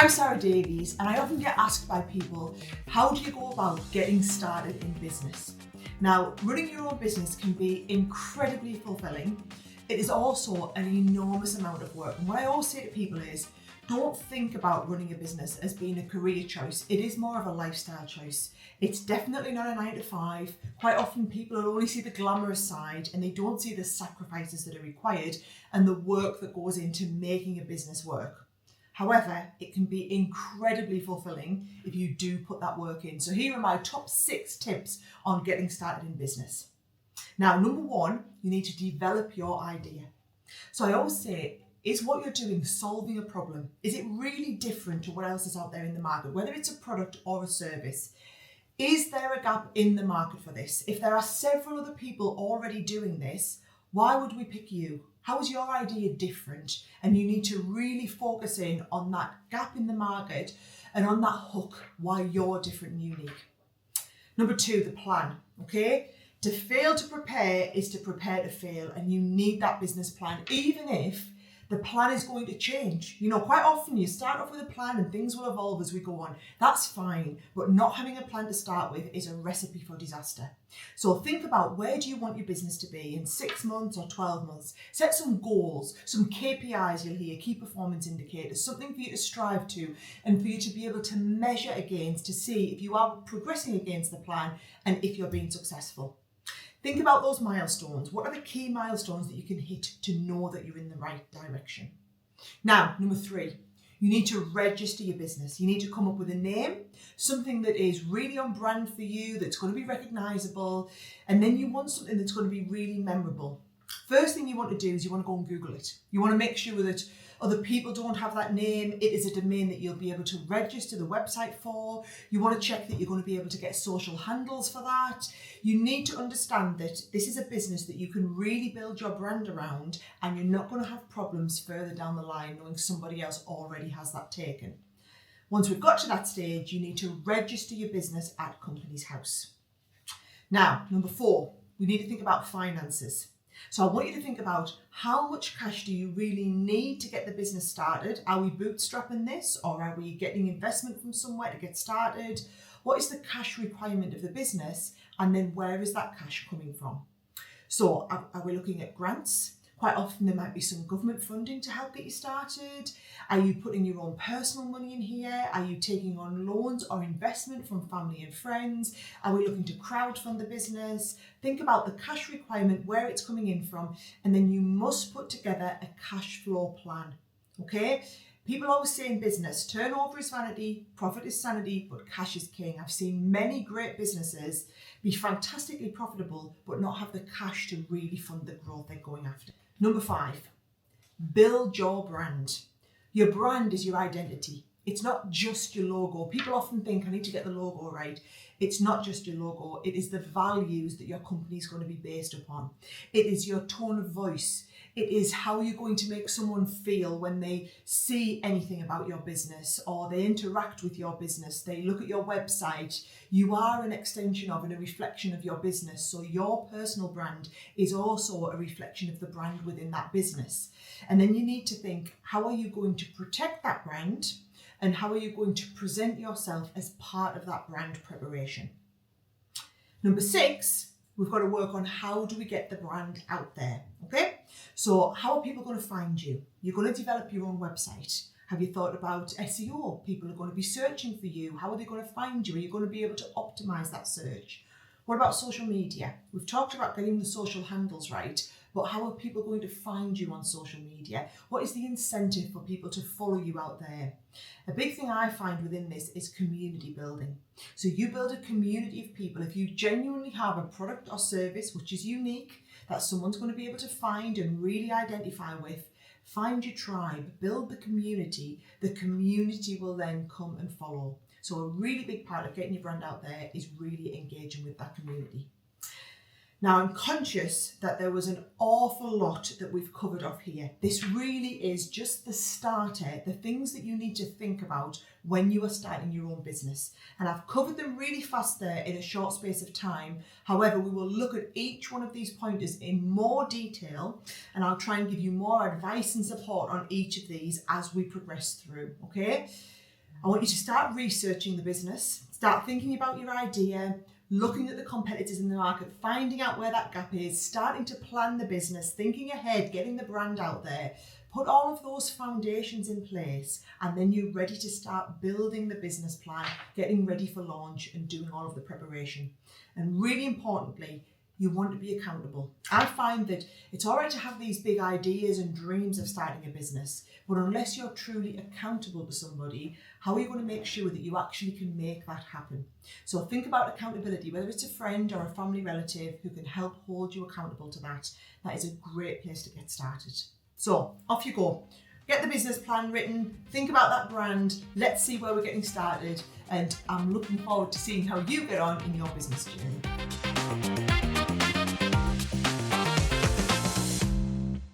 I'm Sara Davies, and I often get asked by people, how do you go about getting started in business? Now, running your own business can be incredibly fulfilling. It is also an enormous amount of work. And what I always say to people is, don't think about running a business as being a career choice. It is more of a lifestyle choice. It's definitely not a 9 to 5. Quite often people only see the glamorous side and they don't see the sacrifices that are required and the work that goes into making a business work. However, it can be incredibly fulfilling if you do put that work in. So here are my top 6 tips on getting started in business. Now, number 1, you need to develop your idea. So I always say, is what you're doing solving a problem? Is it really different to what else is out there in the market, whether it's a product or a service? Is there a gap in the market for this? If there are several other people already doing this, why would we pick you? How is your idea different? And you need to really focus in on that gap in the market and on that hook, why you're different and unique. Number 2, the plan, okay? To fail to prepare is to prepare to fail, and you need that business plan, even if the plan is going to change. You know, quite often you start off with a plan and things will evolve as we go on. That's fine, but not having a plan to start with is a recipe for disaster. So think about, where do you want your business to be in 6 months or 12 months? Set some goals, some KPIs you'll hear, key performance indicators, something for you to strive to and for you to be able to measure against to see if you are progressing against the plan and if you're being successful. Think about those milestones. What are the key milestones that you can hit to know that you're in the right direction? Now, number 3, you need to register your business. You need to come up with a name, something that is really on brand for you, that's going to be recognizable, and then you want something that's going to be really memorable. First thing you want to do is you want to go and Google it. You want to make sure that other people don't have that name. It is a domain that you'll be able to register the website for. You want to check that you're going to be able to get social handles for that. You need to understand that this is a business that you can really build your brand around, and you're not going to have problems further down the line knowing somebody else already has that taken. Once we've got to that stage, you need to register your business at Companies House. Now, number 4, we need to think about finances. So I want you to think about, how much cash do you really need to get the business started? Are we bootstrapping this, or are we getting investment from somewhere to get started? What is the cash requirement of the business? And then where is that cash coming from? So are we looking at grants? Quite often there might be some government funding to help get you started. Are you putting your own personal money in here? Are you taking on loans or investment from family and friends? Are we looking to crowdfund the business? Think about the cash requirement, where it's coming in from, and then you must put together a cash flow plan, okay? People always say in business, turnover is vanity, profit is sanity, but cash is king. I've seen many great businesses be fantastically profitable, but not have the cash to really fund the growth they're going after. Number 5, build your brand. Your brand is your identity. It's not just your logo. People often think, I need to get the logo right. It's not just your logo. It is the values that your company is going to be based upon. It is your tone of voice. It is how you're going to make someone feel when they see anything about your business or they interact with your business. They look at your website. You are an extension of and a reflection of your business. So your personal brand is also a reflection of the brand within that business. And then you need to think, how are you going to protect that brand? And how are you going to present yourself as part of that brand preparation? Number 6, we've got to work on, how do we get the brand out there, okay? So how are people going to find you? You're going to develop your own website. Have you thought about SEO? People are going to be searching for you. How are they going to find you? Are you going to be able to optimize that search? What about social media? We've talked about getting the social handles right, but how are people going to find you on social media? What is the incentive for people to follow you out there? A big thing I find within this is community building. So you build a community of people. If you genuinely have a product or service which is unique, that someone's going to be able to find and really identify with, find your tribe, build the community. The community will then come and follow. So a really big part of getting your brand out there is really engaging with that community. Now, I'm conscious that there was an awful lot that we've covered off here. This really is just the starter, the things that you need to think about when you are starting your own business. And I've covered them really fast there in a short space of time. However, we will look at each one of these pointers in more detail, and I'll try and give you more advice and support on each of these as we progress through, okay? I want you to start researching the business, start thinking about your idea, looking at the competitors in the market, finding out where that gap is, starting to plan the business, thinking ahead, getting the brand out there. Put all of those foundations in place, and then you're ready to start building the business plan, getting ready for launch and doing all of the preparation. And really importantly, you want to be accountable. I find that it's all right to have these big ideas and dreams of starting a business, but unless you're truly accountable to somebody, how are you going to make sure that you actually can make that happen? So think about accountability, whether it's a friend or a family relative who can help hold you accountable to that. That is a great place to get started. So off you go. Get the business plan written, think about that brand, let's see where we're getting started, and I'm looking forward to seeing how you get on in your business journey.